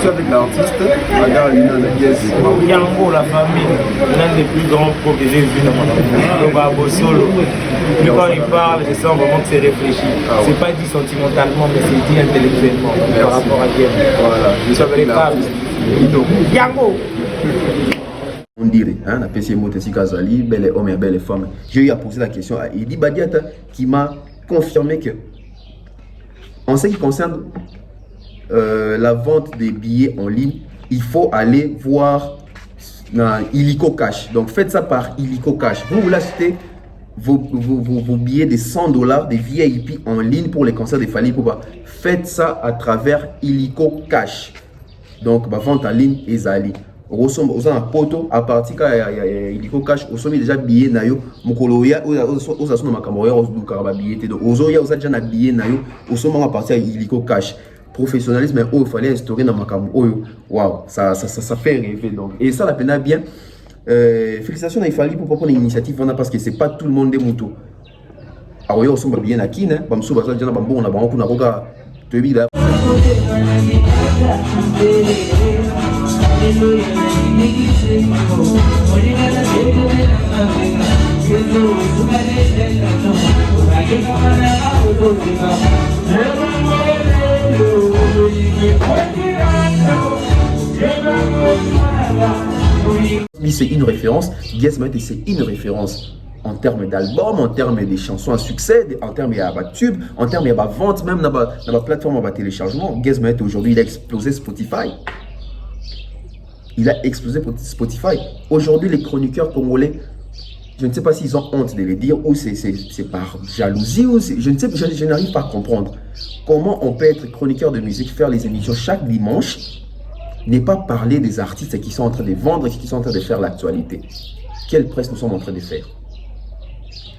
suis avec l'artiste, regarde, Yango, la famille, l'un des plus grands pros que j'ai vu dans mon vie. Babo Solo. Puis quand il parle, je sens vraiment que c'est réfléchi. C'est pas dit sentimentalement, mais c'est dit intellectuellement par rapport à Game. Voilà, je suis avec l'artiste. Yango. On dirait, hein, la PC Motesi Kazali, belle homme et belle femme. J'ai eu à poser la question à Idi Badiata qui m'a confirmé que, en ce qui concerne la vente des billets en ligne, il faut aller voir Illico Cash. Donc faites ça par Illico Cash. Vous achetez vos billets de $100 des VIP en ligne pour les concerts de Fally Ipupa. Faites ça à travers Illico Cash. Donc ma vente en ligne est Ali. Aux poto à partir de Illico Cash, aux sommes déjà billets nayo, mukoloya, aux assumes ma caméra, aux doukaraba billets, donc aux oya, aux déjà billets nayo, aux sommes à partir de Illico Cash. Professionnalisme, il fallait instaurer dans ma caméra. Waouh, ça fait rêver donc. Et ça la peine bien. Félicitations à Fally pour prendre l'initiative parce que c'est pas tout le monde des motos. Alors ils sont bien à qui, hein? Bamsou basal déjà bambo on a beaucoup na roga tebi là. C'est une référence, Gizmo c'est une référence en termes d'albums, en termes de chansons à succès, en termes de tubes, en termes de vente, même dans la plateforme de téléchargement. Gizmo aujourd'hui il a explosé Spotify. Il a explosé Spotify. Aujourd'hui les chroniqueurs congolais, je ne sais pas s'ils ont honte de le dire ou c'est par jalousie ou je n'arrive pas à comprendre comment on peut être chroniqueur de musique, faire les émissions chaque dimanche, n'est pas parler des artistes qui sont en train de vendre et qui sont en train de faire l'actualité. Quelle presse nous sommes en train de faire?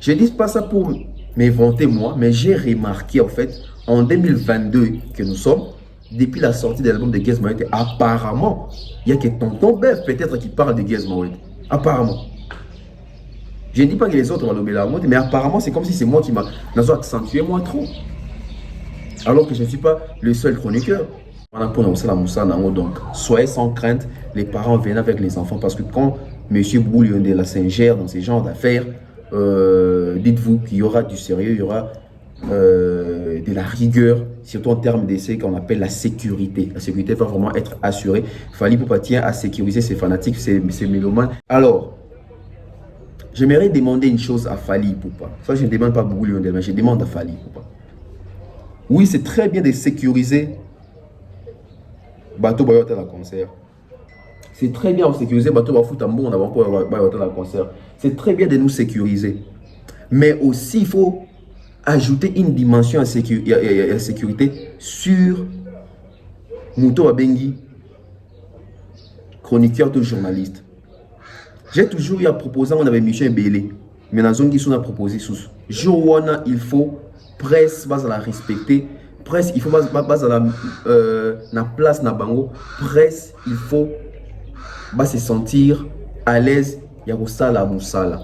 Je ne dis pas ça pour m'inventer moi, mais j'ai remarqué en fait en 2022 que nous sommes, depuis la sortie de l'album de Gizmo, apparemment, il y a que Tonton Bev peut-être qui parle de Gizmo. Apparemment. Je ne dis pas que les autres vont nommer la mode, mais apparemment c'est comme si c'est moi qui m'a accentué moi trop. Alors que je ne suis pas le seul chroniqueur. Donc, soyez sans crainte, les parents viennent avec les enfants parce que quand M. Boulion de la Saint-Gère dans ces genres d'affaires, dites-vous qu'il y aura du sérieux, il y aura de la rigueur, surtout en termes de ce qu'on appelle la sécurité. La sécurité va vraiment être assurée. Fally Ipupa tient à sécuriser ses fanatiques, ses mélomanes. Alors, j'aimerais demander une chose à Fally Ipupa. Ça, je ne demande pas Boulion, mais je demande à Fally Ipupa. Oui, c'est très bien de sécuriser bateau bayote la concert. C'est très bien de sécuriser bateau bafout tambour on a encore bayote la concert. C'est très bien de nous sécuriser. Mais aussi il faut ajouter une dimension à sécurité sur Mouto Abengi, chroniqueur de journaliste. J'ai toujours eu à proposer, on avait Michel Bélé, mais dans zone qui sont à proposer sous. Joana, il faut presse va la respecter. Presse, il faut base la place na bango. Presse, il faut se sentir à l'aise. Yarosala Moussala.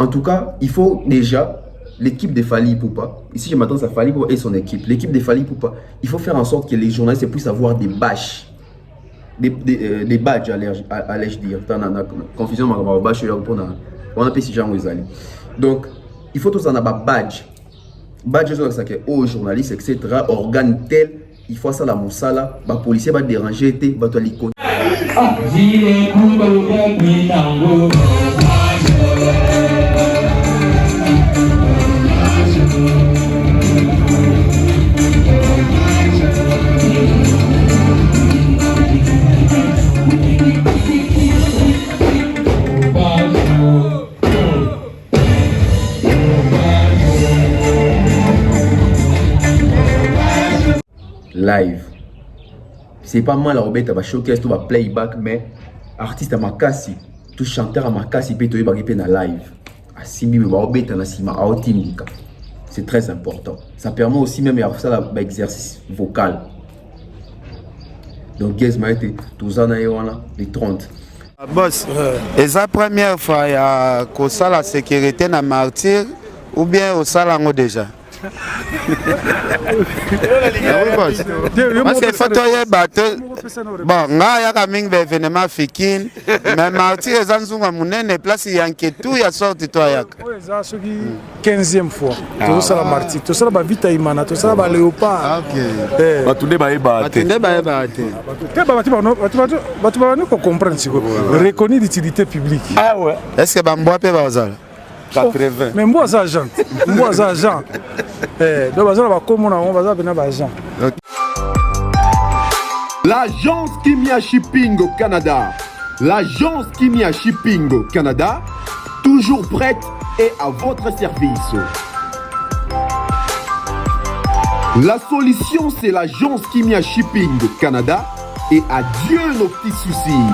En tout cas, il faut déjà l'équipe de Fally Ipupa. Ici, je m'attends à Fally Ipupa et son équipe. L'équipe de Fally Ipupa, il faut faire en sorte que les journalistes puissent avoir des badges. Des badges, allais-je dire. Confusion, on a si gens donc, il faut tous en avoir badge. Badge aux journalistes, etc. Organes tels, il faut ça la moussala, les policiers va déranger, va te l'icône. Live. C'est pas mal à Robert, à showcase, tout va playback, mais artiste à Makasi, tout chanteur à Makasi, peut être na live. À Simi, Robert, na Sima, à Otimika. C'est très important. Ça permet aussi même à faire l'exercice vocal. Donc, Gizmo a été tous en ayant les 30. Boss, et la première fois, il y a la sécurité na martyr ou bien au salango déjà? Parce que photo ye bato bon nga yaka mingi ba événement fikine mais martyr eza nzunga munene place yanke tout ya sorti to yaka eza soki 15e fois tozosala martyr tosala bavita imana tosala baléopard bato nde bayeba te bato babandi kocomprendre siko reconnu d'utilité publique. est-ce que bambwa mpe bazala 80 mais mbo aza agent mbo aza agent donc bazala bakomo nango bazala pena baagent. L'agence Kimia Shipping au Canada. L'agence Kimia Shipping au Canada, toujours prête et à votre service. La solution, c'est l'agence Kimia Shipping au Canada et adieu nos petits soucis.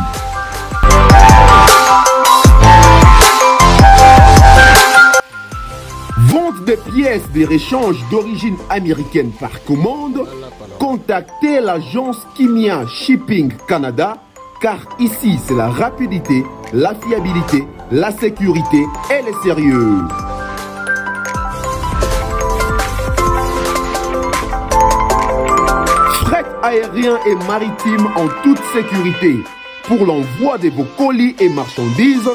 Vente des pièces de réchange d'origine américaine par commande. Contactez l'agence Kimia Shipping Canada car ici c'est la rapidité, la fiabilité, la sécurité et le sérieux. Fret aérien et maritime en toute sécurité pour l'envoi de vos colis et marchandises.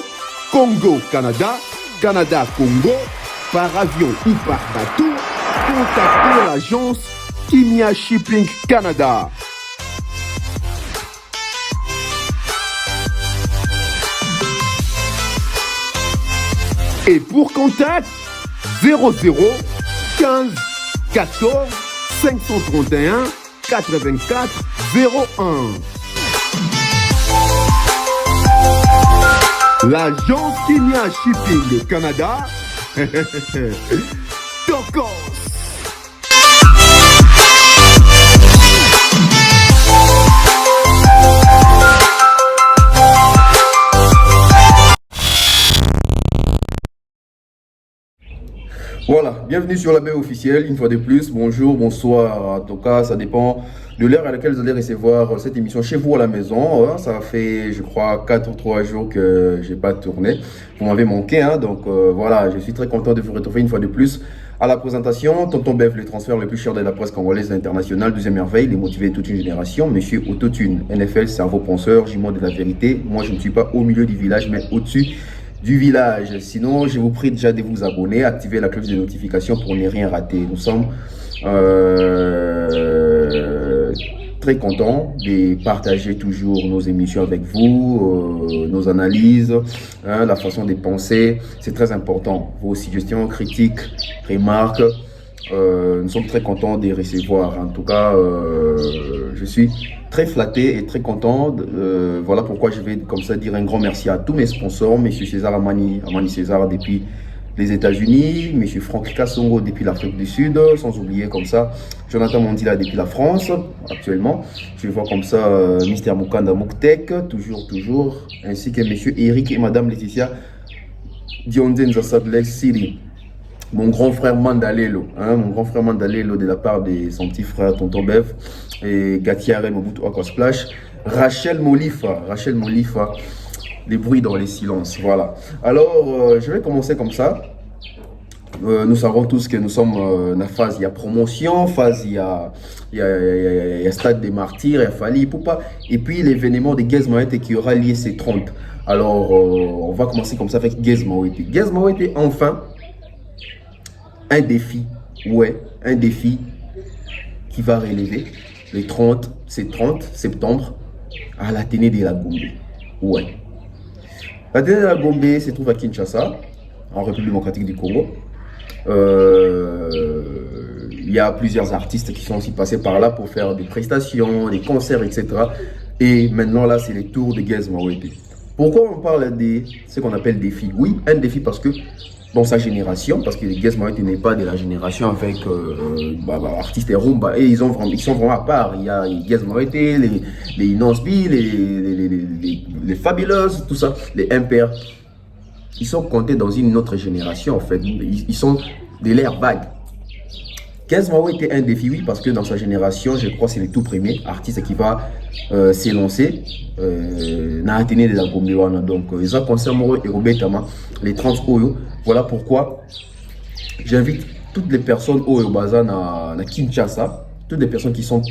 Congo, Canada, Canada, Congo, par avion ou par bateau. Contactez l'agence Kimia Shipping Canada. Et pour contact 00 15 14 531 84 01. L'agence Kimia Shipping Canada. Tokos. Voilà, bienvenue sur la baie officielle, une fois de plus, bonjour, bonsoir, en tout cas, ça dépend de l'heure à laquelle vous allez recevoir cette émission chez vous à la maison. Hein. Ça fait, je crois, 4 ou 3 jours que j'ai pas tourné, vous m'avez manqué, hein. Donc voilà, je suis très content de vous retrouver une fois de plus à la présentation. Tonton Bev, le transfert le plus cher de la presse congolaise internationale, deuxième merveille, les motiver toute une génération, monsieur Autotune, NFL, cerveau penseur, jumeau de la vérité. Moi, je ne suis pas au milieu du village, mais au-dessus du village. Sinon, je vous prie déjà de vous abonner, activer la cloche de notification pour ne rien rater. Nous sommes très contents de partager toujours nos émissions avec vous, nos analyses, hein, la façon de penser. C'est très important. Vos suggestions, critiques, remarques, nous sommes très contents de les recevoir. En tout cas, je suis très flatté et très content. Voilà pourquoi je vais comme ça dire un grand merci à tous mes sponsors, M. César Amani César depuis les États-Unis, M. Franck Kassongo depuis l'Afrique du Sud, sans oublier comme ça Jonathan Mondila depuis la France actuellement. Je vois comme ça Mr Mukanda Muktek, toujours, ainsi que M. Eric et Madame Laetitia Dionzen Zasadlex Siri. Mon grand frère Mandalelo, hein, de la part de son petit frère Tonton Bev et Gatiare Mobutu Aquasplash, Rachel Molifa, les bruits dans les silences, voilà. Alors, je vais commencer comme ça. Nous savons tous que nous sommes dans la phase, il y a promotion, phase, il y a stade des martyrs, il y a Fali Poupa, et puis l'événement de Gez Maoete qui aura lié ces 30. Alors, on va commencer comme ça avec Gez Maoete. Gez Maoete, enfin, un défi qui va relever le 30 septembre à l'Athénée de la Gombe. Ouais. L'Athénée de la Gombe se trouve à Kinshasa, en République démocratique du Congo. Il y a plusieurs artistes qui sont aussi passés par là pour faire des prestations, des concerts, etc. Et maintenant là, c'est les tours de Gez Maoete. Pourquoi on parle de ce qu'on appelle défi? Oui, un défi parce que dans sa génération, parce que Gez Maoete n'est pas de la génération avec artistes et rumba, et ils sont vraiment à part. Il y a Gez Maoete, les Inosbi, les Fabulous, tout ça, les Impairs. Ils sont comptés dans une autre génération en fait. Ils sont de l'ère vague. Gez Maoete était un défi, oui, parce que dans sa génération, je crois que c'est le tout premier artiste qui va s'élancer dans l'Athénée de la Gombe. Donc, ils ont concert les 30 Oyo. Voilà pourquoi j'invite toutes les personnes au Baza na Kinshasa, toutes les personnes qui sont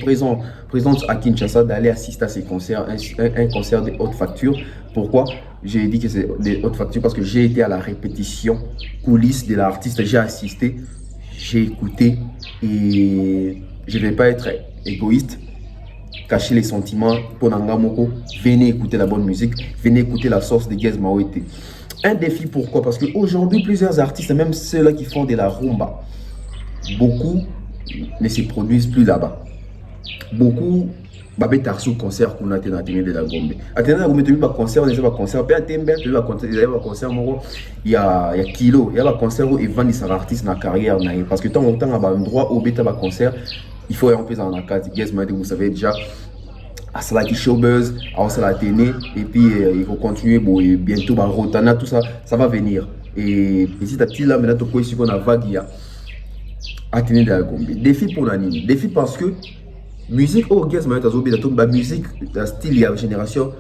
présentes à Kinshasa d'aller assister à ces concerts, un concert de haute facture. Pourquoi j'ai dit que c'est de haute facture? Parce que j'ai été à la répétition coulisses de l'artiste, j'ai assisté, j'ai écouté et je ne vais pas être égoïste, cacher les sentiments pour Nangamoko. Venez écouter la bonne musique, venez écouter la source de Gez Mawete. Un défi, pourquoi? Parce qu'aujourd'hui, plusieurs artistes, même ceux-là qui font de la rumba, beaucoup ne se produisent plus là-bas. Beaucoup babé tarsu concert qu'on a été dans de la Gombe. Atteindre la Gombe, tu as concert, on a un concert, puis à Tembe, tu as un concert, il y a kilo, il y a un concert où ils vendent des artistes dans la carrière. Parce que tant que tu as un endroit où tu as un concert, il faut un peu dans la case. Vous savez déjà, à ça qui showbuzz, à ça la télé, et puis il faut continuer, bon, et bientôt, Rotana, tout ça, ça va venir. Et petit à petit, là, maintenant, tu ici qu'on a vague, il y a Athénée de la Gombe. Défi pour l'année. Défi parce que musique, oh, Gez Mawete Azobeta, toute la musique, la style, il y a génération,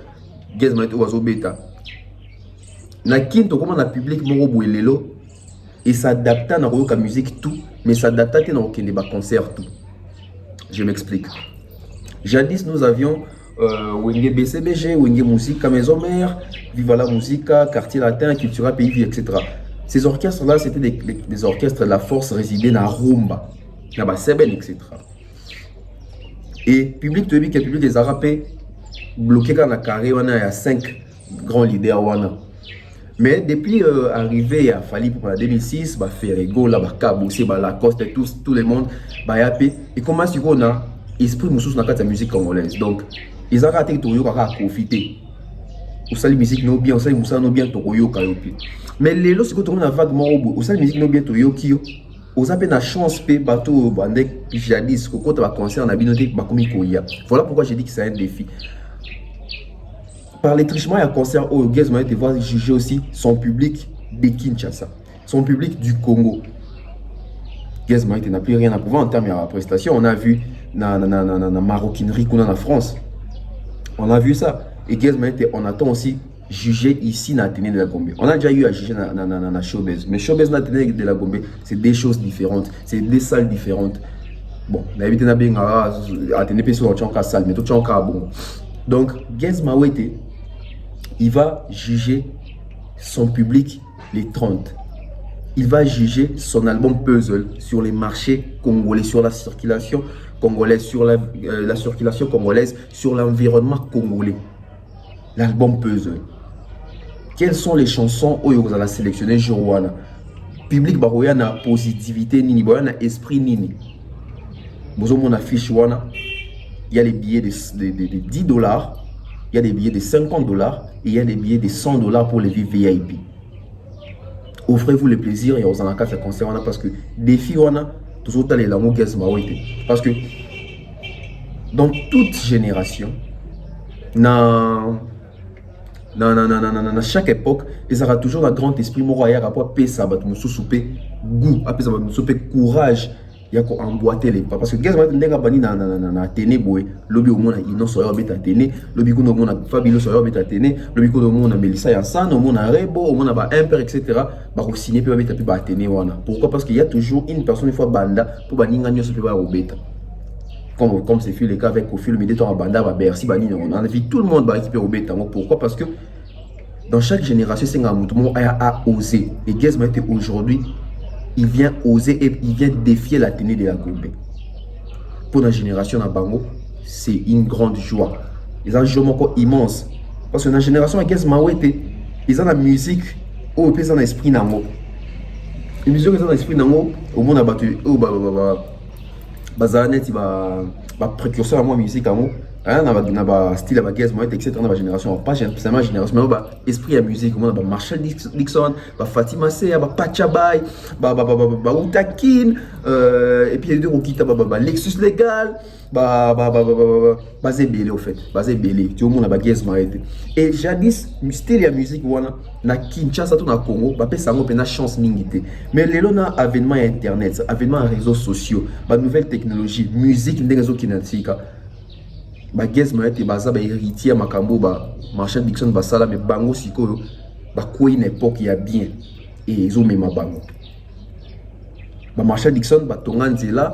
Gez Mawete Azobeta. Na kinto, comment la public, moro bouelelo, et s'adapta à la musique, tout, mais s'adapta à la concert, tout. Je m'explique. Jadis, nous avions Wenge BCBG, Wenge Musica Maison Mère, Viva la Musica, Quartier Latin, Cultura Pays Vie, etc. Ces orchestres-là, c'était des orchestres, la force résidait dans Rumba, dans la Seben, etc. Et public de public, public des Arabes, bloqué dans la carré, on a 5 grands leaders. Mais depuis arrivé à Fali pour la 2006, Ferrego, Kaboussé, Lacoste, tout le monde, et comment est-ce qu'on a esprit moussous dans la musique congolaise. Donc, ils ont raté tout à profiter. Ou ça, la musique non bien, ça, moussa non bien, Toyo Kayopi. Mais les lots, c'est que tout le monde a vaguement au ça, la musique non bien, Toyo Kyo. Aux appels la chance, bateau, bandek, jadis, quand tu vas concert, on a bien noté, voilà pourquoi j'ai dit que c'est un défi. Par les trichements et à concert, Gez Mawete va juger aussi son public de Kinshasa, son public du Congo. Gez Mawete n'a plus rien à prouver en termes de prestation. On a vu la maroquinerie qu'on a en France. On a vu ça. Et Gez Mawete, on attend aussi juger ici dans Athénée de la Gombe. On a déjà eu à juger dans Showbiz. Mais Showbiz dans Athénée de la Gombe, c'est des choses différentes. C'est des salles différentes. Bon, on a évité Athénée peut sur la salle, mais tout est encore bon. Donc, Gez Mawete, il va juger son public les 30. Il va juger son album Puzzle sur les marchés congolais, sur la circulation congolaise, sur la circulation congolaise, sur l'environnement congolais. L'album Puzzle. Quelles sont les chansons où vous allez sélectionner Jorouana? Public baroyana positivité nini, baroyana esprit nini. Vous avez mon affiche wana. Il y a les billets de $10. Il y a des billets de $50 et il y a des billets de $100 pour les VIP. Offrez-vous le plaisir et aux en cas de concert parce que des filles tout ça les langues Gez Mawete. Parce que dans toute génération, dans chaque époque, il y aura toujours un grand esprit moral rapport à ça, goût, courage. Il y a qu'on emboîter les pas parce que Gez Mawete n'est pas banni dans Athénée boy lobby au monde il so yo beta Athénée lobby ko no monde Fabilo so yo beta Athénée lobby ko no monde Melissa Yansana au monde Rebo au monde ba Imper etc. ba ko signer pe beta pe ba Athénée wana. Pourquoi? Parce qu'il y a toujours une personne une fois banda pour baninga nyoso pe ba robeta comme c'est fait le cas avec Kofi le milieu en banda ba Bercy bani on a vu tout le monde ba équiper robeta. Pourquoi? Parce que dans chaque génération c'est un monde a osé et Gez Mawete aujourd'hui il vient oser et il vient défier l'Athénée de la Gombe. Pour la génération à Bango, c'est une grande joie. Ils ont un joie immense. Parce que dans la génération à Gez Mawete, ils ont la musique, ils ont l'esprit nango. La musique, ils ont l'esprit nango, au monde a battu, bazanet, il va précurseur à moi musique à moi. Dans style à Gez Mawete, etc. Dans la génération, pas c'est ma génération, mais esprit à musique, on a Marshall Dixon, Fatima Sea, Pachabay, Outakin, et puis les deux qui Lexus Légal, basé Belé au fait, basé Belé, tu vois, on a Gez Mawete. Et jadis, style à musique, voilà, na Kinshasa, tout na Congo, ça a une chance mingité. Mais les lois avènement internet, avènement réseaux sociaux, nouvelles technologies, musique, des réseaux kinatiques. Gez Mawete baza ba héritier makambo ba Marshall Dixon basala mais bango sikoyo ba quoi une époque ya bien et ils ont même bango Marshall Dixon batonga nzela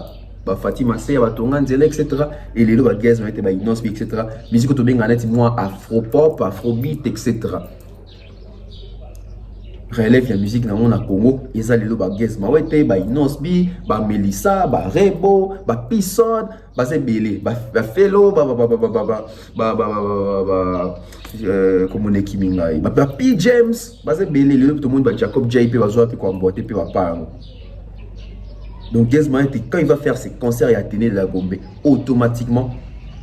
Fatima Seya batonga nzela etc. Et les lois Gaz Maete ba Inos B etc. Musique to benga net moi afro-pop, afrobeat etc. Relève la musique dans mon Congo, ils ont les lois Gaz Maete ba Inos B, ba Melissa, ba Rebo, ba Pisson, ba Zebele, ba Fellow, comme on est Kimingai, ba P James, ba Zebele, le tout le monde ba Jacob JP ba zoa pe ko mbote pe ba pa. Donc Gaz Maete quand il va faire ses concerts et Athénée de la Gombe, automatiquement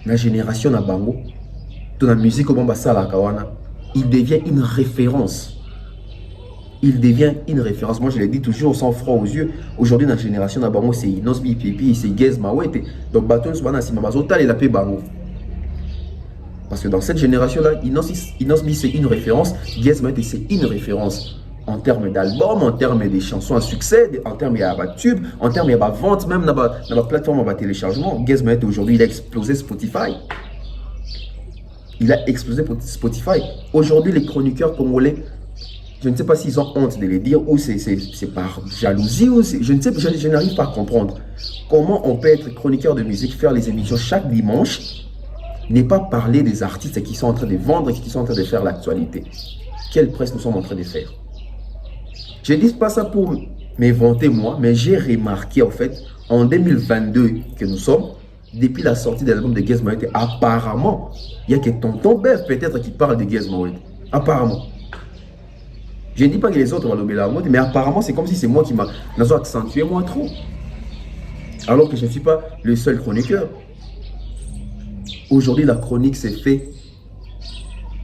la génération na bango, toute la musique au Bamba Sala Kawana, il devient une référence. Il devient une référence. Moi, je l'ai dit toujours sans froid aux yeux. Aujourd'hui, dans la génération na bango, c'est Inos B Pipi, c'est Gaz Maete. Donc Baton Subana Simamazota et la paix bango. Parce que dans cette génération-là, Inos B c'est une référence, Gaz Maete c'est une référence. En termes d'albums, en termes de chansons à succès, en termes de tube, en termes de vente, même dans la plateforme de téléchargement. Gaz Maete aujourd'hui, il a explosé Spotify. Il a explosé Spotify. Aujourd'hui, les chroniqueurs congolais, je ne sais pas s'ils ont honte de les dire ou c'est par jalousie ou je ne sais, je n'arrive pas à comprendre comment on peut être chroniqueur de musique, faire les émissions chaque dimanche, ne pas parler des artistes qui sont en train de vendre et qui sont en train de faire l'actualité. Quelle presse nous sommes en train de faire? Je ne dis pas ça pour m'inventer moi, mais j'ai remarqué en fait, en 2022 que nous sommes, depuis la sortie de l'album de Gaz Maete, apparemment, il y a que Tonton Bev peut-être qui parle de Gaz Maete. Apparemment. Je ne dis pas que les autres vont l'oublier la mode, mais apparemment c'est comme si c'est moi qui m'a accentué moi trop. Alors que je ne suis pas le seul chroniqueur. Aujourd'hui, la chronique s'est faite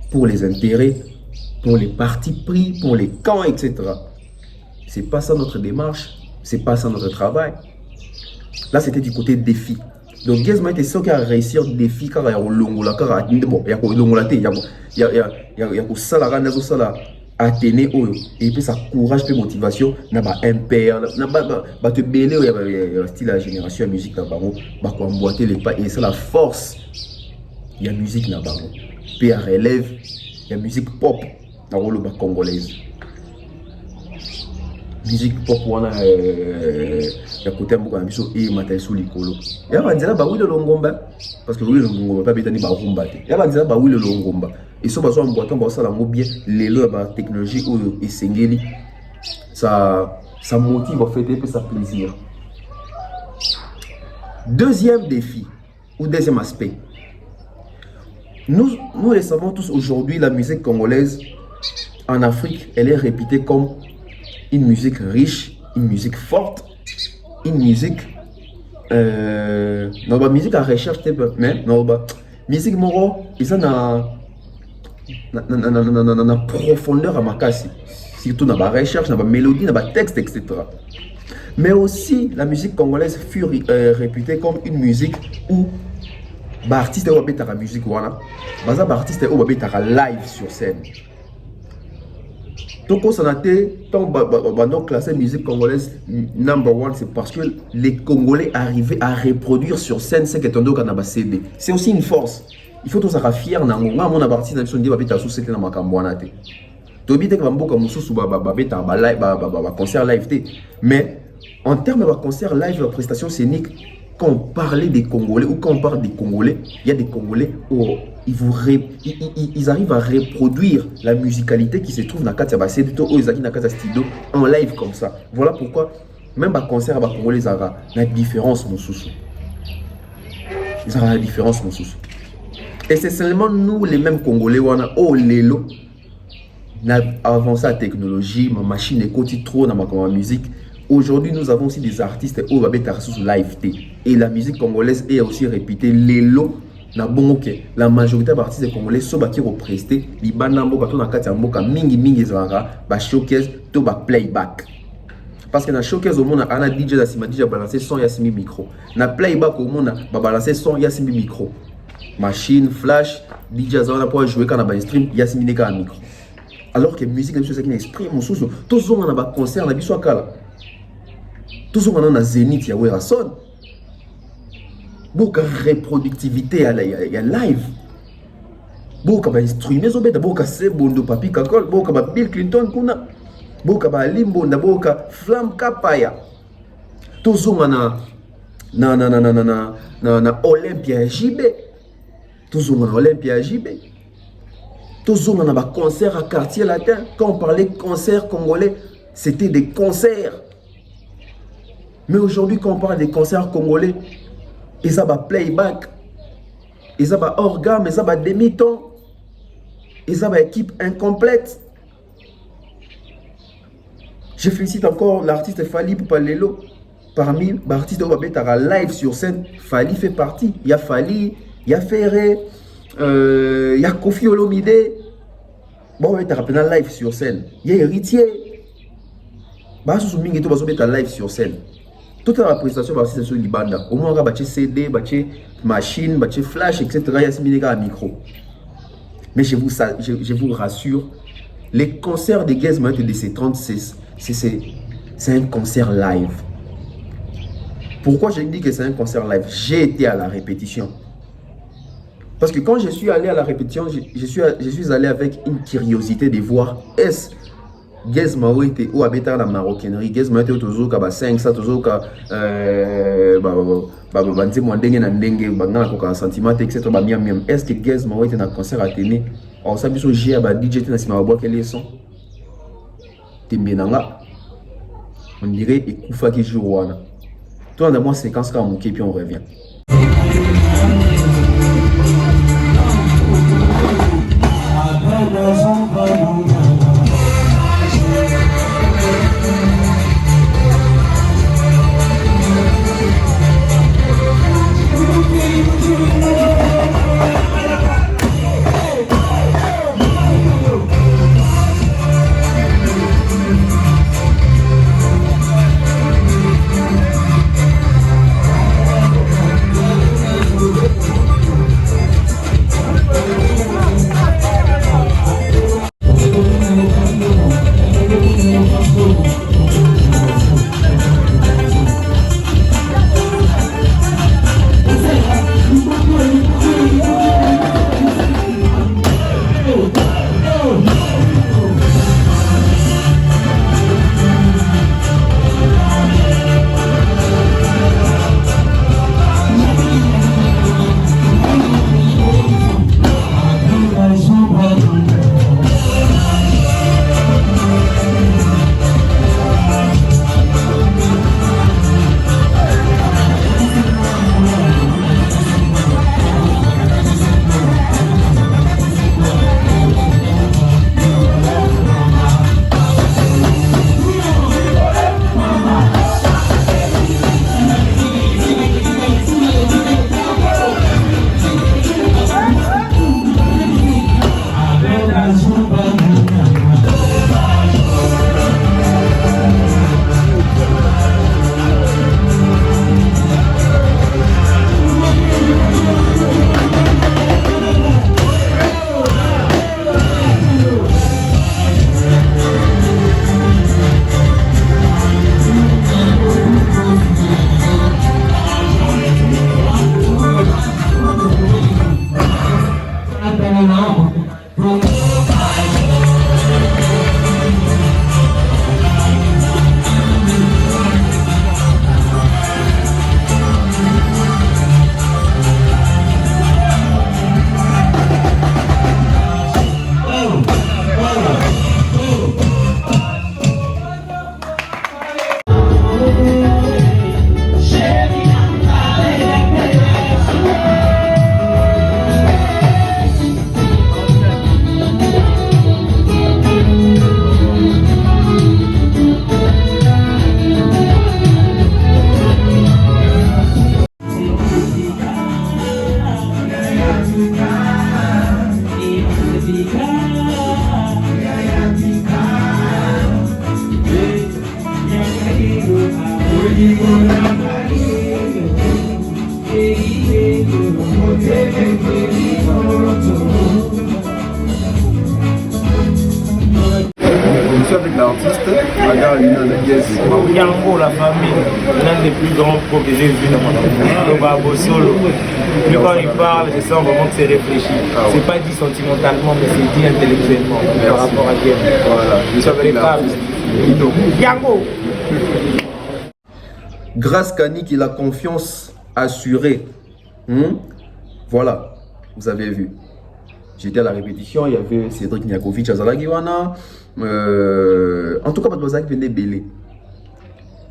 pour les intérêts, pour les partis pris, pour les camps, etc. C'est pas ça notre démarche, c'est pas ça notre travail. Là, c'était du côté défi. Donc, Gaz Maete, c'est ça qui a réussi à défi car il y a longola, car il y a Athénée, et puis ça courage et motivation, na ba MPR, na ba te belé, il y a style la génération de musique na bango, ba ko emboîter les pas et c'est la force. Il y a musique na bango. Puis à relève, il y a musique pop na rolo ba congolaise. Musique pop wana ya côté mboka na biso et matai sous likolo. Ya ba nzela ba wile longomba parce que wile longomba pas betani ba rumba te. Ya ba nzela ba wile longomba. Et si on va en bien, les technologie ou esengeli, ça motive en fait et ça plaisir. Deuxième défi ou deuxième aspect, nous le savons tous aujourd'hui, la musique congolaise en Afrique, elle est réputée comme une musique riche, une musique forte, une musique non ba musique à recherche mais non ba musique moro ils ont na profondeur à makasi, surtout dans la recherche, dans la mélodie, dans le texte, etc. Mais aussi, la musique congolaise fut réputée comme une musique où l'artiste est obéi à la musique, l'artiste est obéi à la live sur scène. Donc, on a été, tant que classé musique congolaise number one, c'est parce que les Congolais arrivaient à reproduire sur scène ce qu'est un CD. C'est aussi une force. Il faut tous être fiers na ngonga mon abarti na biso ndi babeta sous c'était na makambo wana te. To bité que bamboka mususu babeta ba live ba concert live te. Mais en termes de concert live, de prestation scénique, quand on parlait des Congolais ou quand on parle des Congolais, il y a des Congolais où ils arrivent à reproduire la musicalité qui se trouve dans Katia Basset ou Izaki na Katia Studio en live comme ça. Voilà pourquoi même ba concert ba Congolais zara la différence mususu. Ils ont la différence mususu. Et c'est seulement nous, les mêmes Congolais, oh lélo, on a avancé la technologie, ma machine est côté trop dans ma musique. Aujourd'hui, nous avons aussi des artistes au live. Et la musique congolaise est aussi répétée. Lélo, la majorité des artistes congolais sont qui represtés. Les banambo, quand on a quatre mboka, mingi zara, ba showcase, to ba playback. Parce que dans showcase au monde, on a DJ Dassima DJ balancé son Yassimi micro. Dans playback au monde, on a balancé son Yassimi micro. Machine, flash, DJ Azana pour jouer quand on a un stream, il y a un micro. Alors que la musique, c'est ce qui exprime mon sous. Tous on a un concert, on a besoin de tous on a un zénith, il y a un son. Beaucoup de reproductivité, il y a live. Beaucoup d'instruments, beaucoup de Sebondo, Papi Kakol, beaucoup de Bill Clinton, beaucoup de Limbo, beaucoup de Flam Kapaya. tozonga na Olympia JB, tozonga na Olympia JB, tozonga na ba concert à quartier latin. Quand on parlait concert congolais, c'était des concerts. Mais aujourd'hui, quand on parle des concerts congolais, ils ont un playback, ils ont un organe, ils ont un demi-ton, ils ont une équipe incomplète. Je félicite encore l'artiste Fally Poupa-Lelo. Parmi les artistes qui ont live sur scène, Fally fait partie. Il y a Fally, il y a Ferré, il y a Kofi Olomide. Bon, il y a un live sur scène. Il y a Héritier. Il y a un live sur scène. Toute la prestation va sur Libanda. Au moins, il y a CD, machine, flash, etc. Il y a un micro. Mais je vous rassure, les concerts de Gaz Mohamed de C36, c'est un concert live. Pourquoi je dis que c'est un concert live? J'ai été à la répétition. Parce que quand je suis allé à la répétition, je suis allé avec une curiosité de voir est-ce Gaz Mohamed ou habiter la maroquinerie. Gaz Mohamed est toujours à 5, ça toujours à est-ce que Gaz Mohamed est un concert à tenir? On s'est dit que j'ai un DJ qui quel est son. On dirait Ekoufa qui joue Wana. Toi, dans moi, séquence quand on puis on revient. Avec l'artiste, Yango, la famille, l'un des plus grands pros que j'ai vu dans mon vie. Solo. Lui, quand il parle, je sens vraiment que c'est réfléchi. C'est pas dit sentimentalement, mais c'est dit intellectuellement par rapport à Dieu. Voilà, je suis avec l'artiste. Yango. Grâce Kanik et la confiance assurée. Voilà, vous avez vu. J'étais à la répétition, il y avait Cédric Niakovic à Zalagiwana. En tout cas, Bazaki venait belé.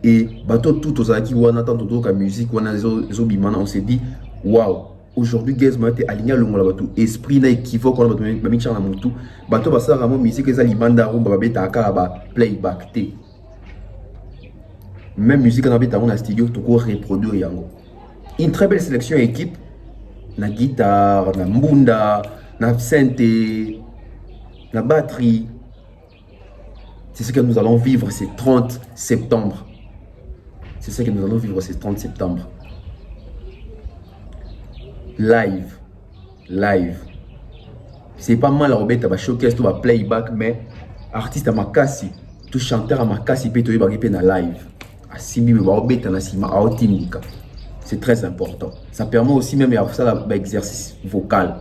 Et bateau tout aux Zalagiwana, tant que musique, on s'est dit, waouh, aujourd'hui, Gizmo était aligné à l'ongolo, esprit n'a équivoque, on a mis dans la moto. Bateau basa ramo musique, les aliments rumba babeta akaba playback té. Même musique on habite dans un studio, tout quoi reproduire yango. Une très belle sélection équipe, na guitare, na mbunda, na synthé, na batterie. C'est ce que nous allons vivre ce 30 septembre. C'est ce que nous allons vivre ce 30 septembre. Live. C'est pas mal à Robert, tu vas showcase, tu vas playback, mais artiste à Makassi, tout chanteur à Makassi, tu vas na live. C'est très important. Ça permet aussi même à faire l'exercice vocal.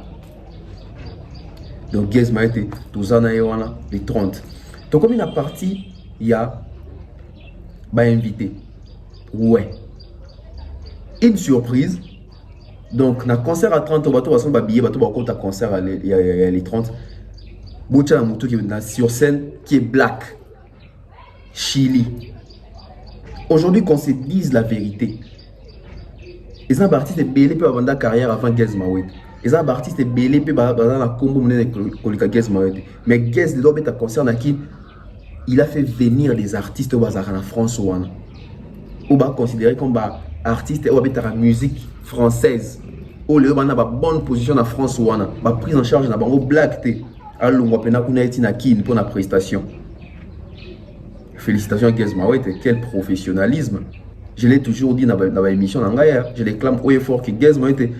Donc, Gizmo était tous les 30. Donc, comme il a parti, il y a invité. Ouais. Une surprise. Donc, dans le concert à 30, on va billet, on va concert à les 30. Boucha la moto qui est sur scène, qui est black. Chili. Aujourd'hui, qu'on se dise la vérité. Les artistes belé peuvent avoir une carrière avant Gizmo. Les artistes belé peuvent avoir la combo de Gizmo. Mais Gizmo doit être un concert qui il a fait venir des artistes au bazar en France ou va considérer comme artiste ou la musique française. Ou le bana bonne position en France ou ba prise en charge na bango black té. Alors on pena kuna etina kin pour la prestation. Félicitations à Gizmo, quel professionnalisme. Je l'ai toujours dit dans l'émission, je réclame haut et fort que Gizmo était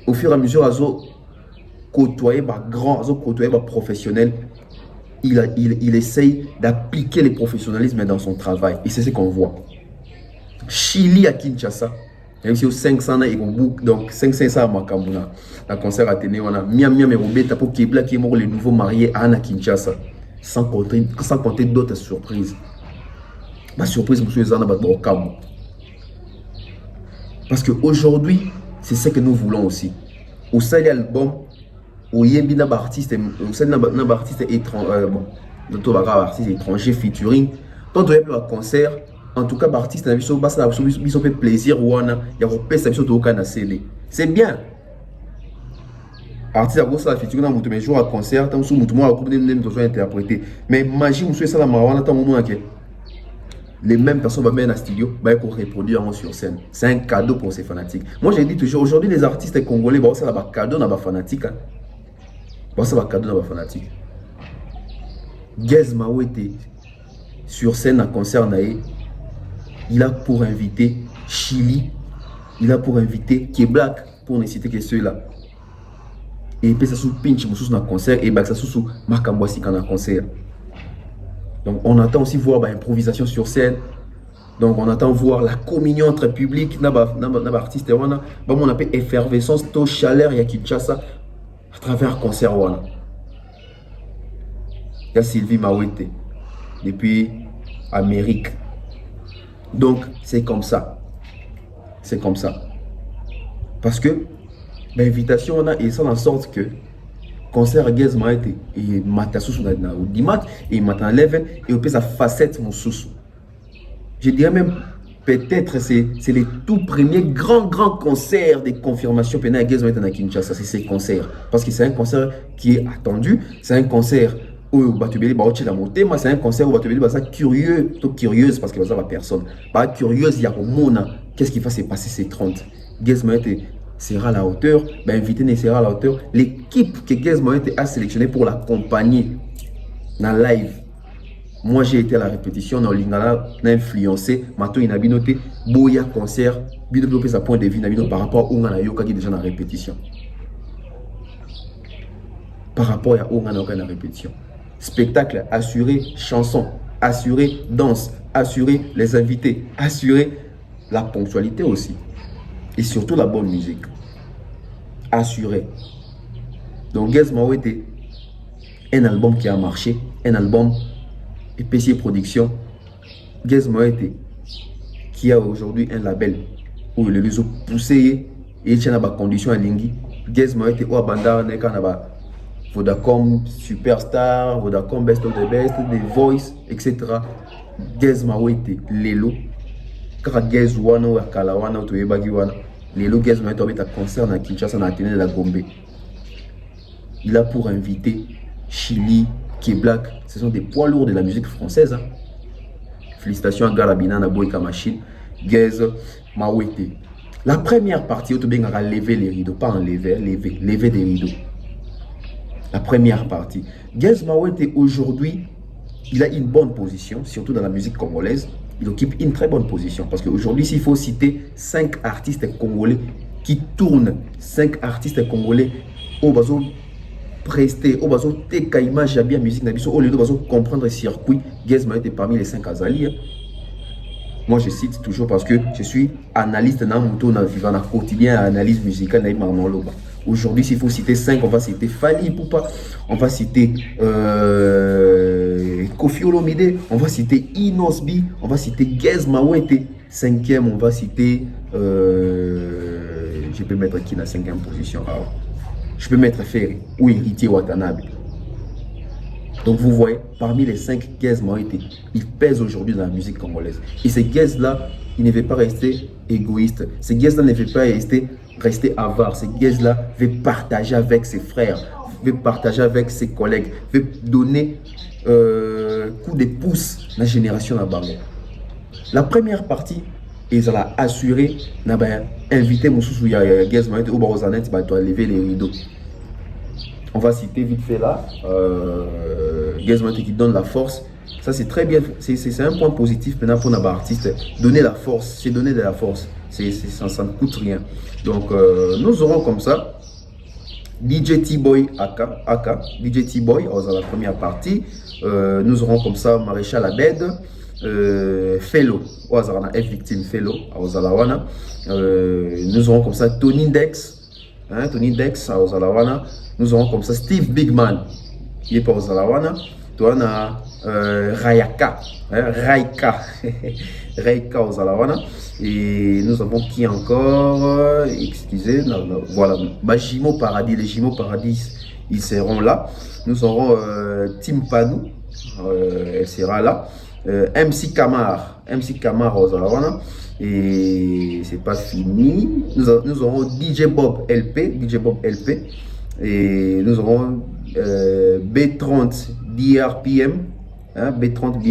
au fur et à mesure à côtoyer grand, à côtoyer professionnel. Il essaye d'appliquer le professionnalisme dans son travail. Et c'est ce qu'on voit. Chili à Kinshasa, il y a 500 et donc 500 à Makamuna. La concert à Téné, on a Miami Robeta pour Kebla qui est mort les nouveaux mariés à Kinshasa. Sans compter d'autres surprises. Ma surprise, monsieur Zana Badbokam. Parce qu'aujourd'hui, c'est ce que nous voulons aussi. Au sein de l'album, au Yembi n'a artiste étranger featuring. Quand on a un concert, en tout cas, artiste n'a pas plaisir ou il y a un CD. C'est bien. Artiste a besoin de featuring dans le jour à concert, tant que nous avons interprété. Mais imagine, monsieur Salam Mawana, tant moment que les mêmes personnes vont mettre dans le studio pour reproduire sur scène. C'est un cadeau pour ces fanatiques. Moi, j'ai dit toujours, aujourd'hui, les artistes congolais, c'est un cadeau dans les fanatiques. C'est un cadeau dans les fanatiques. Gizmo était sur scène à concert, il a pour inviter Chili, il a pour inviter Keblack, pour ne citer que ceux-là. Et puis ça sous pinch dans le concert et ça sous Makambwasi dans le concert. Donc on attend aussi voir l'improvisation sur scène. Donc on attend voir la communion entre public, artistes, on appelle effervescence, taux chaleur et Kinshasa à travers le concert. Il y a Sylvie Mawete depuis Amérique. Donc c'est comme ça. C'est comme ça. Parce que l'invitation on a et ça en sorte que concert à Gizmo et Matassous au Dimat et Matan Leven et au sa facette mon sous. Je dirais même peut-être c'est les tout premiers grands concerts de confirmation pendant Gizmo à Kinshasa, c'est ces concerts parce que c'est un concert qui est attendu, c'est un concert où Batubeli ba la montée, mais c'est un concert où Batubeli ba ça curieux, tout curieuse parce que ça va personne. Pas curieuse, il y a au monde qu'est-ce qui va se passer ces 30. Gizmo sera à la hauteur, invité ne sera à la hauteur. L'équipe que Gizmo a sélectionnée pour l'accompagner dans le live. Moi j'ai été à la répétition, dans l'Ingala, on a influencé, maintenant il a bien noté, Boya concert, bien développé sa point de vue par rapport à Ongana Yoka qui est déjà dans la répétition. Par rapport à Ongana Yoka dans la répétition. Spectacle assuré, chanson assuré, danse assuré, les invités assuré, la ponctualité aussi. Et surtout la bonne musique. Assuré. Donc Gizmo était un album qui a marché, un album EPC Production. Gizmo était qui a aujourd'hui un label où les réseaux poussés et il y a des conditions à l'ingui. Gaz Moete ou Abanda, Vodacom Superstar, Vodacom Best of the Best, The Voice, etc. Gaz Moete, Lelo. Car Gaz Wana ou Kalawana ou Toyebagi Wana. Lelo Gaz Moete a un concert à Kinshasa, dans Athénée de la Gombe. Il a pour inviter Chili, K-Black. Ce sont des poids lourds de la musique française. Hein. Félicitations à Garabina, Naboïka Machine, Gaz Moete. La première partie, on a levé les rideaux, pas enlever, lever des rideaux. La première partie. Gaz Moete aujourd'hui, il a une bonne position, surtout dans la musique congolaise. Il occupe une très bonne position parce qu'aujourd'hui, s'il faut citer 5 artistes congolais qui tournent, 5 artistes congolais au bazo presté, au bazo teka image à bien musique nabiso, au lieu de bazo comprendre le circuit, Gaz Moete est parmi les 5 Azali. Moi, je cite toujours parce que je suis analyste dans mon tour dans le quotidien, analyse musicale. Aujourd'hui, s'il faut citer 5, on va citer Fali Poupa, on va citer Kofi Olomide, on va citer Inosbi, on va citer Gaz Moete. 5e, on va citer. Je peux mettre qui dans la 5e position? Alors, je peux mettre Ferry ou Héritier Watanabe. Donc vous voyez, parmi les 5 Gaz Moete, il pèse aujourd'hui dans la musique congolaise. Et ces Gaz-là, il ne veut pas rester égoïste. Ces Gaz-là ne veut pas rester avare. Ces Gaz-là veut partager avec ses frères, veut partager avec ses collègues, veut donner coup de pouce à la génération là-bas. La première partie, ils ont assuré, invité Moussou Gaz Moete au Barozanet, lever les rideaux. On va citer vite fait là, Gaz Moete qui donne la force. Ça c'est très bien, c'est un point positif maintenant pour nos artistes. Donner la force, c'est donner de la force. Ça ne coûte rien. Donc nous aurons comme ça DJ T-Boy Aka, DJ T-Boy dans la première partie. Nous aurons comme ça Maréchal Abed, Fellow, F Victime Fellow, nous aurons comme ça Tony Dex, Tony Dex à Ozalawana. Nous aurons comme ça Steve Bigman, qui est pas aux Alawana. Toi, on a Raika aux Alawana. Et nous avons qui encore? Excusez, voilà, Jimo Paradis, les Jimo Paradis, ils seront là. Nous aurons Tim Panou, elle sera là. MC Kamar aux Alawana. Et c'est pas fini. Nous aurons DJ Bob LP. Et nous aurons B30 DRPM, B30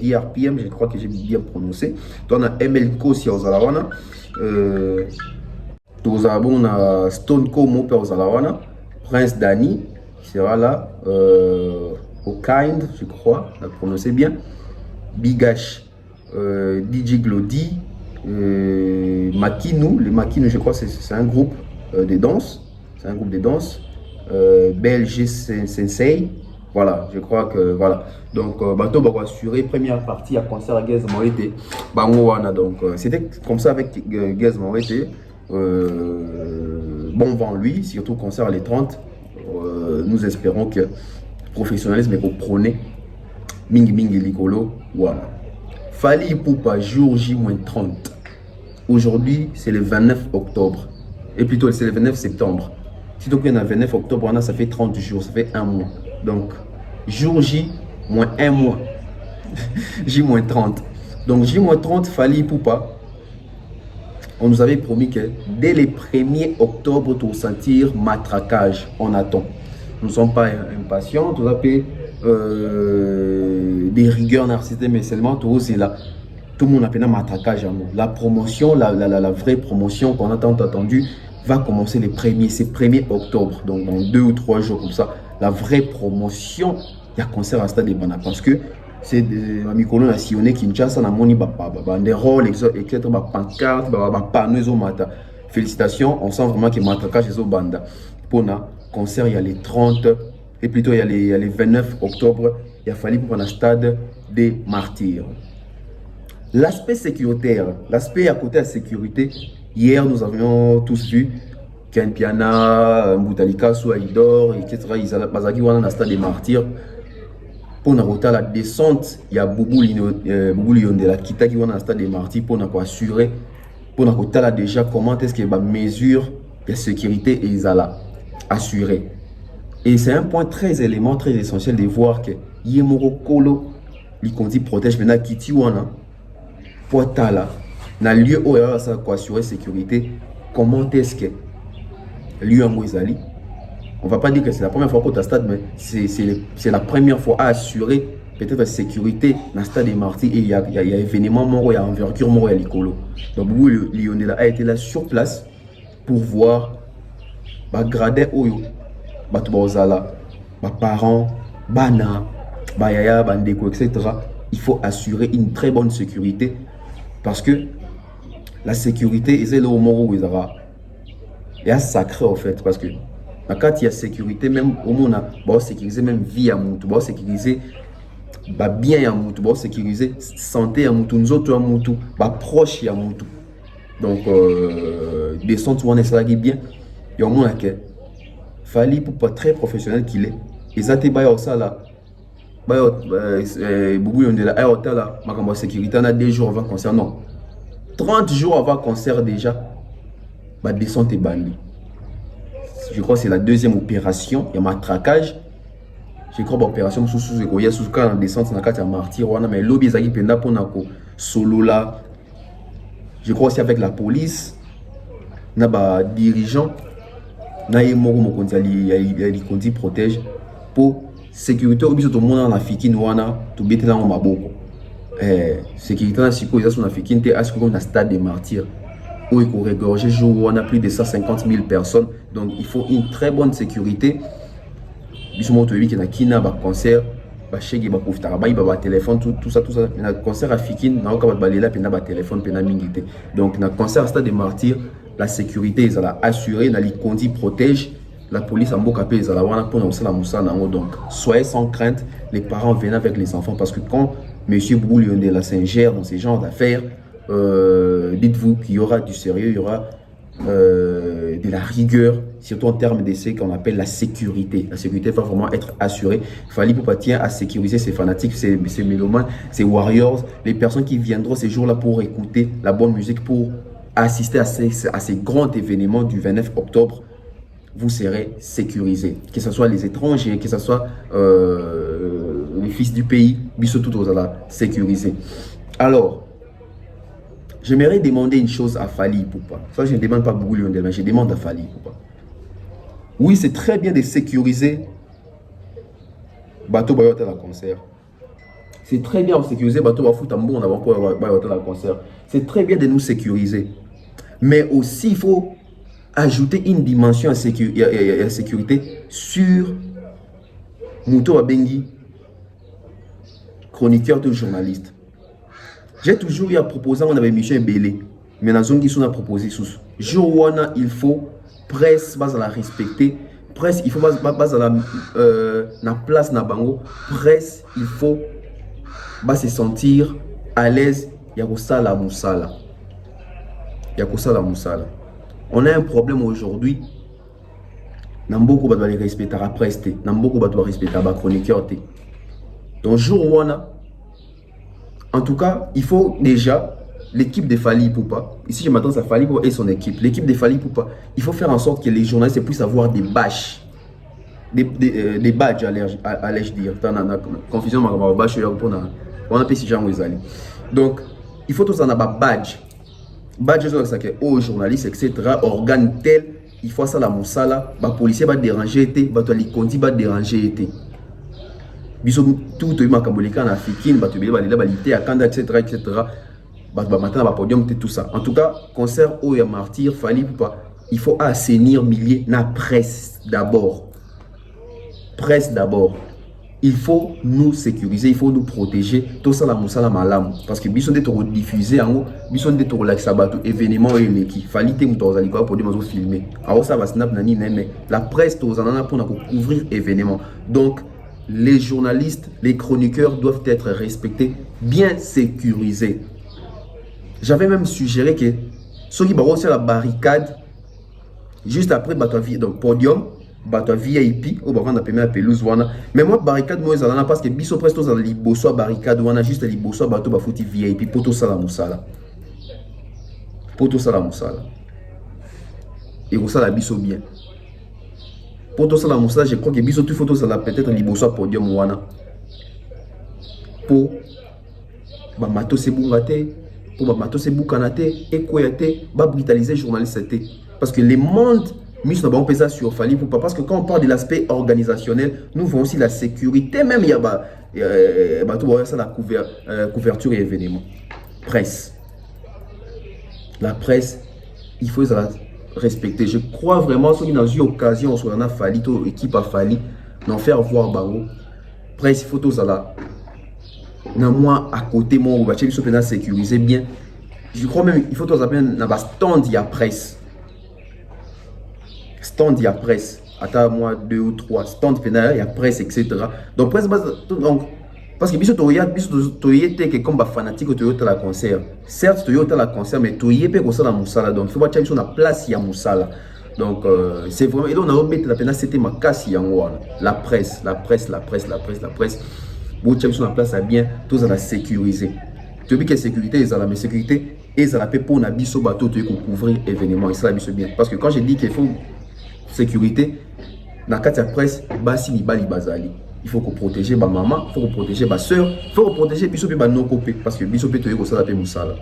DRPM, je crois que j'ai bien prononcé. On a ML Kosi aux Alawana, on a Stone Como aux Alawana, Prince Dani sera là, Kind, je crois, on a prononcé bien, Bigash, DJ Glody, Makinu, les Makinu, je crois c'est un groupe de danse. C'est un groupe de danse, BLG Sensei, voilà, je crois que voilà. Donc, Bato va assurer première partie à concert à Gaz Moete, donc c'était comme ça avec Gaz Moete, bon vent lui, surtout concert les 30, nous espérons que professionnalisme est pour prôner, Mingi Likolo, voilà. Fali Poupa, jour J-30, aujourd'hui c'est le 29 octobre, et plutôt c'est le 29 septembre. Si donc on a 29 octobre, ça fait 30 jours, ça fait un mois. Donc, jour J, moins un mois. J-30. Donc, J-30, Fali Poupa. On nous avait promis que dès le 1er octobre, tu vas sentir matraquage. On attend. Nous ne sommes pas impatients. Tout ça peut des rigueurs narcissiques, mais seulement tout c'est là. Tout le monde appelle matraquage. La promotion, la vraie promotion qu'on a tant attendu, va commencer le 1er, c'est 1er octobre, donc dans 2 ou 3 jours comme ça, la vraie promotion, il y a concert à Stade de Bana, parce que c'est des Mikolo nationaux qui Kinshasa na moni banderole, etc., pancarte, panneaux mata. Félicitations, on sent vraiment que matraquage est au banda. Pour un concert, il y a les 30, et plutôt il y a les 29 octobre, il a fallu pour un stade des martyrs. L'aspect sécuritaire, l'aspect à côté de la sécurité, hier nous avions tous vu Ken Piana, Mboutalika, Souaïdor, etc. Ils allaient dans le stade des martyrs. pour la descente, il y a Boubou Liondela qui est dans le stade des Martyrs pour assurer, pour déjà comment est-ce qu'il y a une mesure de sécurité et ils allaient assurer. Et c'est un point très essentiel de voir que Yemoro Kolo, l'Ikondi protège maintenant Kitiwana, pour Tala, dans le lieu où il y a assurer sécurité, comment est-ce que lieu en Moïsali. On ne va pas dire que c'est la première fois qu'on est au stade, mais c'est la première fois à assurer peut-être la sécurité dans le stade des Martyrs. Et il y a événement, il y a envergure, il y a l'icolo. Donc, Lionel a été là sur place pour voir grader Oyo, parents, Bana, Bayaya, Bandeko, etc. Il faut assurer une très bonne sécurité parce que la sécurité, c'est le moment où il y a sacré en fait parce que quand il y a sécurité, même au monde, on va sécuriser même vie à Moutou, on va sécuriser bien à Moutou, on va sécuriser santé à Moutou, nous autres à Moutou, proche à Moutou. Donc, des centres où on est ça bien, il y a un monde qui fallait pour pas très professionnel qu'il est. Et ça, tu es ça là. Boubou Yondela, la sécurité, on a 2 jours avant le concert. Non, 30 jours avant le concert déjà, descente est bannie. Je crois que c'est la 2e opération. Il y a matraquage. Je crois que l'opération sous la descente dans la Martyr. Mais lobby est penda pour solo là. Je crois aussi avec la police. Na ba dirigeant. Na yemoro mokonzi ali kondi protège pour sécurité au biso to mona na fikini wana to betela ngo maboko. Sécurité na siko ils sont na fikini te asiko na stade des Martyrs. Où il faut regorger jour où on a plus de 150 000 personnes. Donc il faut une très bonne sécurité. Bisous qui est na kina ba concert, ba chegi ba profitara ba téléphone tout ça. Na concert à Fikine, na ka ba balela pena ba téléphone pena mingité. Donc na concert stade des Martyrs, la sécurité ils allent assurer, na likondi protège. La police a beaucoup appelé, ils allent wana pour la moussa nango. Donc soyez sans crainte, les parents viennent avec les enfants parce que quand monsieur Boubou Liondela s'ingère dans ces genres d'affaires, dites-vous qu'il y aura du sérieux, il y aura de la rigueur, surtout en termes de ce qu'on appelle la sécurité. La sécurité va vraiment être assurée. Il fallait pour partir à sécuriser ces fanatiques, ces mélomanes, ces warriors, les personnes qui viendront ces jours-là pour écouter la bonne musique, pour assister à ces grands événements du 29 octobre. Vous serez sécurisés. Que ce soit les étrangers, que ce soit les fils du pays, surtout tout ça sécurisés. Alors, j'aimerais demander une chose à Fally Ipupa. Ça, je ne demande pas beaucoup Lionel, mais je demande à Fally Ipupa. Oui, c'est très bien de sécuriser Bateau Bayota la concert. C'est très bien de sécuriser Bateau Bafutambo avant pour Bayota la concert. C'est très bien de nous sécuriser. Mais aussi, il faut ajouter une dimension à sécurité sur Mouto Abengi, chroniqueur de journaliste. J'ai toujours eu à proposer, on avait Michel Belé, mais dans zone qui sont à proposer sous. Jour où il faut presse, base à la respecter, presse, il faut base à la place na bango, presse, il faut se sentir à l'aise. Yakosa la moussala. On a un problème aujourd'hui. Namboko doit les respecter à la presse, Namboko doit respecter à la chroniqueur. Donc jour où en tout cas, il faut déjà l'équipe de Fally Ipupa. Ici, je m'attends à Fally Ipupa et son équipe. L'équipe de Fally Ipupa, il faut faire en sorte que les journalistes puissent avoir des badges. Des badges, allais-je dire. Confusion, on a si gens donc, il faut tous en avoir badge. Badge, c'est aux journalistes, etc. Organes tels, il faut ça la moussala. Les policiers vont déranger, les contis vont déranger. Tout le monde a Fikine, etc. Podium, tout ça. En tout cas, concert au Martyr, Fally Ipupa, il faut assainir milliers na presse d'abord. Presse d'abord. Il faut nous sécuriser, il faut nous protéger. Tout ça, la moussala malam. Parce que bison d'être diffusé en haut, bison d'être relaxé à bateau, événement et l'équipe. Fally te moutons pour dire filmer. Alors ça va snap nani mais la presse tous en a pour couvrir événement. Donc les journalistes, les chroniqueurs doivent être respectés, bien sécurisés. J'avais même suggéré que ceux qui vont aussi la barricade, juste après donc podium, bato VIP au bavanda pemela pelouse wana mais moi barricade moi ezalana parce que biso presto za liboso barricade wana juste liboso bato bafuti VIP poto sala musala et ça la biso bien poto sala musala je crois que biso tout photo ça la peut-être liboso podium wana pour ba mato se bungate pour ba mato se bukana te ekoya te ba brutaliser journaliste te parce que les mondes mis sur bon pesant sur Fally Ipupa parce que quand on parle de l'aspect organisationnel nous voyons aussi la sécurité même il y a tout ça la couverture et événements presse la presse il faut la respecter je crois vraiment si dans une occasion on a Fally to équipe a Fally d'en faire voir bango presse photo ça là na moi à côté moi on va chercher sur sécuriser bien je crois même il faut tous appeler na ba stand ya presse stand ya presse à moi 2 ou 3 stand pénal ya presse etc donc presse donc parce que biso toya que comme ba fanatique toyota la concert certes toyota la concert mais toyé pe ko sala musala donc faut chercher sur la place ya musala donc c'est vraiment et là on a obéi la pénal c'était ma casse yango la presse vous cherchez sur la place à bien tous à la sécuriser tu dis que sécurité est là mais sécurité est là pour na biso bateau tu couvrir événement et ça la biso bien parce que quand je dis qu'il faut sécurité dans la presse basi ni bali bazali il faut protéger ma maman il faut protéger ma soeur il faut protéger biso pe ba non copé parce que biso pe to yeko sala pe musala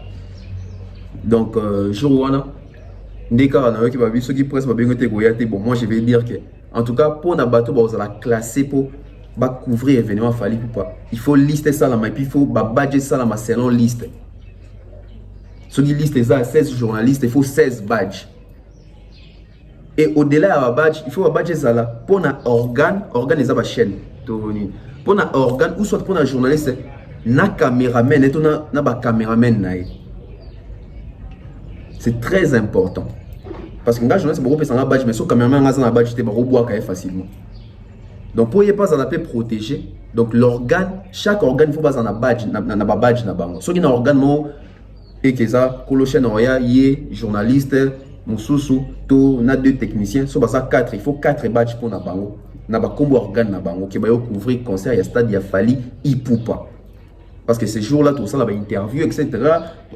donc jour wana ndeka na ki ba biso ki presse ba bengote goyate bon moi je vais dire que en tout cas pour na bateau ba la classer pour ba couvrir événement Fally Ipupa il faut lister ça là mais puis il faut ba badger ça là ma selon liste ce qui liste ça 16 journalistes il faut 16 badges et au-delà de la badge, il faut un badge là pour un organe ça va chaîne. Pour un organe ou soit pour un journaliste, na caméraman et na ba caméraman nae. C'est très important parce que un journaliste beaucoup plus en badge mais son caméraman a un badge te ba boire facilement. Donc pour y pas en paix protéger, donc l'organe, chaque organe il faut pas en badge na ba badge na bango. So qui un organe mo et que ça colochen oya yé journaliste Moussousou, on a 2 techniciens, so ça 4, il faut 4 badges pour na bango. Na ba combo organe na bango qui va couvrir concert ya stade ya Fally Ipupa. Parce que ces jours-là tout ça là ba interview etc.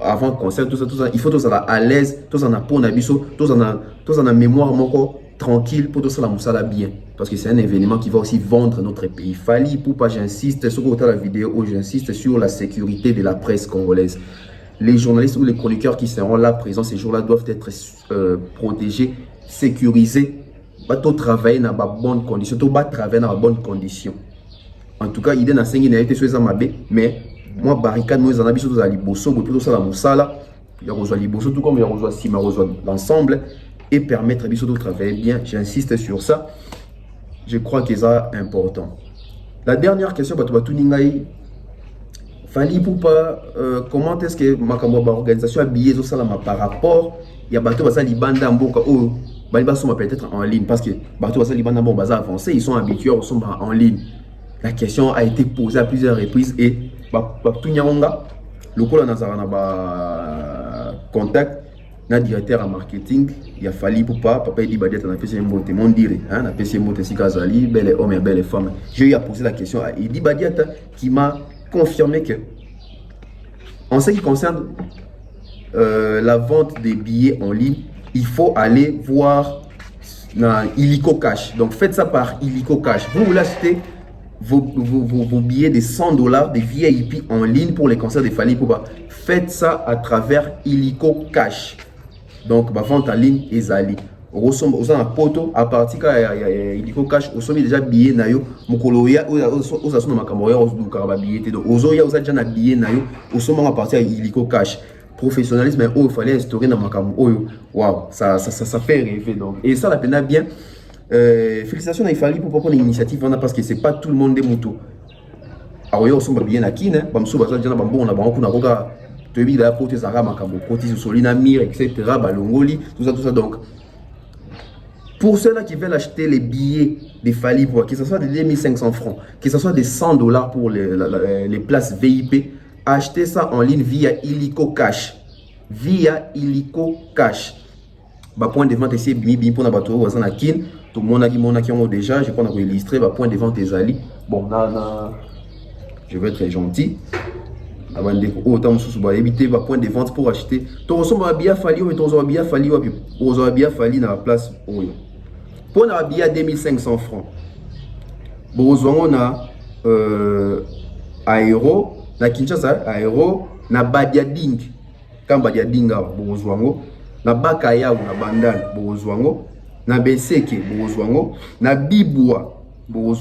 avant concert tout ça il faut tout ça à l'aise, tout ça na pour na biso, tout ça na mémoire moko tranquille pour tout ça la musala bien parce que c'est un événement qui va aussi vendre notre pays. Fally Ipupa, j'insiste sur la vidéo où j'insiste sur la sécurité de la presse congolaise. Les journalistes ou les chroniqueurs qui seront là présents ces jours-là doivent être protégés, sécurisés, tout travailler dans de bonnes conditions, tout travailler dans de bonnes conditions. En tout cas, l'idée n'a pas été sur les amabés, mais moi barricade moi en habitude à liboso, plutôt ça la musala, il y a rejoint liboso tout comme il y a rejoint Sima, rejoint l'ensemble et permettre à biso de travailler bien. J'insiste sur ça. Je crois que c'est important. La dernière question, Fally Ipupa, comment est-ce que ma organisation a billet par rapport il y a bateau basa libanda mboka oh baliba sont peut-être en ligne parce que bateau basa libanda bon basa avancé ils sont habitués au sont en ligne. La question a été posée à plusieurs reprises et tout nyonga le col nazara na ba contact na directeur en marketing il a Fally Ipupa papa dit badia na PC mbote mon dire hein na PC mbote sikazali belle homme et belle femme. J'ai eu à poser la question à Edi Badiata qui m'a confirmé que en ce qui concerne la vente des billets en ligne, il faut aller voir Illico Cash. Donc faites ça par Illico Cash. Vous voulez acheter vos billets de $100 des VIP en ligne pour les concerts de Fally Ipupa. Faites ça à travers Illico Cash. Donc ma vente en ligne est allée. Au poto à partir de Illico Cash, au sommet déjà billet nayo mukoloya aux assuns de Macamoya aux doukaraba billet donc aux oya aux déjà billet nayo au sommet à partir de Illico Cash. Professionnalisme mais il fallait instaurer dans Macamo waouh ça fait rêver donc et ça la peine bien félicitations à Fally pour prendre l'initiative parce que c'est pas tout le monde des motos alors yo somba bien akine bamso baza déjà bambo na bango kuna koka tobi la porte zara Macamo porte solina mir etc balongoli tout ça donc pour ceux-là qui veulent acheter les billets de Fally Ipupa, que ce soit de 2500 francs, que ce soit de $100 pour les places VIP, achetez ça en ligne via Illico Cash. Via Illico Cash. Point de vente ici, bimi pour na bateau, wazana kin. tout le monde a qui ont déjà, je crois qu'on a illustré, point de vente des alliés. Bon, là, je vais être gentil. Avant de autant éviter point de vente pour acheter. Tu reçois bien fallu, mais tu reçois bien fallu dans la place. Pour un billet à 2500 francs. Bon, on a aéro, na Kinshasa, aéro, na Badiading. Quand Badiading, bon, na Bakaya ou na Bandal, bon, na Beseke, bon, na Biboua, bon,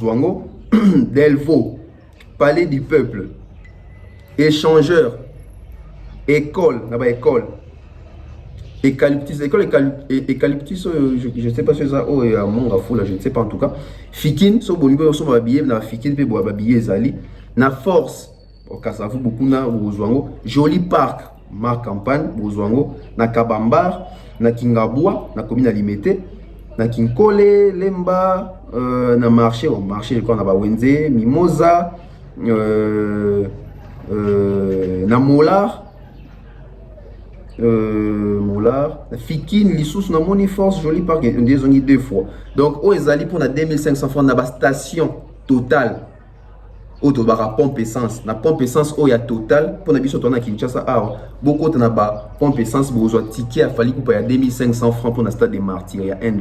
Delvaux, Palais du Peuple. Échangeur, école, là-bas école, eucalyptus, eucalyptus, je ne sais pas si c'est ça, oh, et à mon rafou, là, je ne sais pas en tout cas. Fikin, so bonibé, so babillé, na Fikin, pe bo babillé zali, na force, au Kassavou, beaucoup na Bozwango, Joli Park, Marc Campagne, Bozwango, na Kabambar, na Kingaboua, na commune alimité, na Kinkole, Lemba, na marché, au marché, on a Wenze, Mimosa, na Molar, Fikin, Lissous, na Moni Force, Joli Park, on dit 2 fois. Donc, aux Ezali pour na 2500 francs, na station totale. Au Tobara pompe essence, na pompe essence, il y a total. Pour na biso tourner à Kinshasa, beaucoup de na pompe essence, besoin ticket à Fali pour y a 2500 francs pour na stade des martyrs, il y a $1.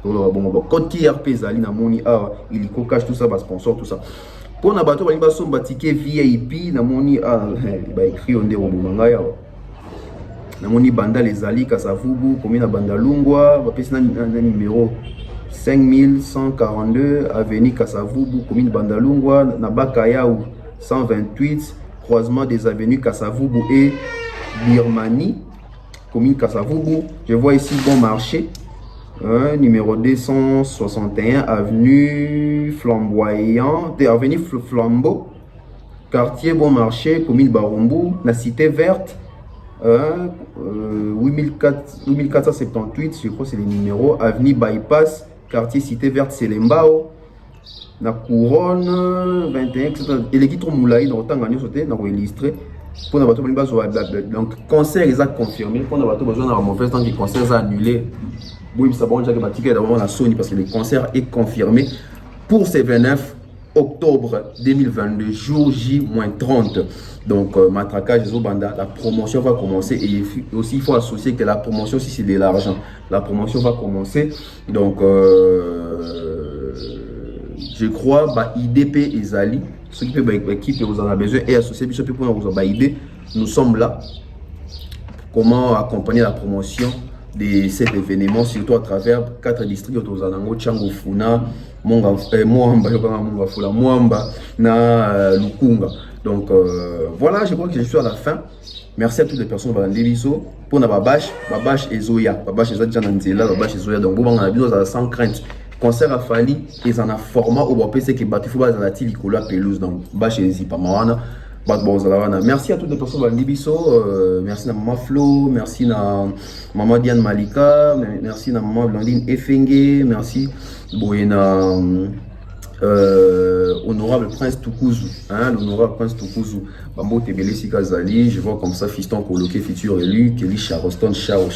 Bon, quand TRP Ezali, na Moni, il y a cash, tout ça, sponsor, tout ça. Pour na bateau, il y a un ticket VIP, na Moni, il y a écrit on dit au Boumangaya. Na Moni Banda les Ali Kasavubu, commune à Bandalungwa, un numéro 5142, avenue Kasavubu, commune Bandalungwa, na Bakayaou 128, croisement des avenues Kasavubu et Birmanie, commune Kasavubu. Je vois ici Bon Marché, numéro 261, avenue Flamboyant, avenue Flambeau, quartier Bon Marché, commune Barumbu, la cité verte. 8478, je crois que c'est les numéros, avenue Bypass, quartier Cité Verte, c'est l'Embao, la couronne 21, etc. Et les qui moulaï dans autant gagné sauté, dans illustré pour la bateau donc concert exact confirmé pour la bateau besoin d'avoir mauvaise temps que concert a annulé. Oui, ça bon déjà que ma ticket d'abord la Sony parce que le concert est confirmé pour ces 29 octobre 2022, jour J-30. Donc, matraquage des Obanda, la promotion va commencer et aussi il faut associer que la promotion, si c'est de l'argent, la promotion va commencer. Donc, je crois, IDP et Zali, ceux qui peuvent équipe vous en a besoin et associer, pour vous aider. Nous sommes là. Comment accompagner la promotion de cet événement, surtout à travers 4 districts autour de Tchango Funa, Mwamba, na Lukunga. Donc voilà, je crois que je suis à la fin. Merci à toutes les personnes qui ont été pour la Babache et Zoya. Babache et Zoya, Babache et Zoya. Donc, vous avez sans crainte. Concert à Fali, ils en ont format au PC qui battu football dans la Tilicula pelouse. Donc, Babache et Zipa Mawana. Merci à toutes les personnes qui ont été merci à Maman Flo, merci à Maman Diane Malika, merci à Maman Blandine Efenge, merci à Honorable Prince Tukuzu, l'honorable Prince Tukuzu, Bambo Tebele Sikazali, je vois comme ça fiston coloqué futur élu, Kelly Charoston, Charo,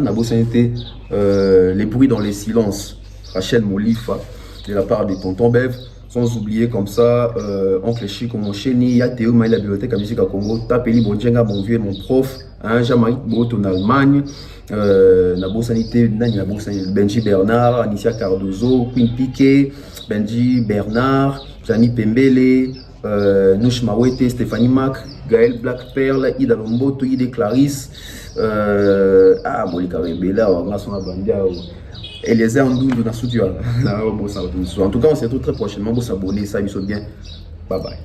Nabo Sanité, les bruits dans les silences, Rachel Molifa, de la part de Tonton Bev, sans oublier comme ça, Oncle Chico, mon chéni, Yateo, la bibliothèque à musique à Congo, Tapeli Bonjenga, mon vieux, mon prof, Jean-Marie Boto en Allemagne, Nabo Sanité, Benji Bernard, Anicia Cardozo, Queen Piquet, Benji Bernard, Jani Pembele, Nouch Mawete, Stéphanie Mac, Gaël Black Pearl, Ida Lomboto, Ida Clarisse, Molika Rebella, Nassona Bandia, Eliezer Ndoundou dans Soudia. En tout cas, on se retrouve très prochainement. Vous vous abonnez, ça, ils sont bien. Bye bye.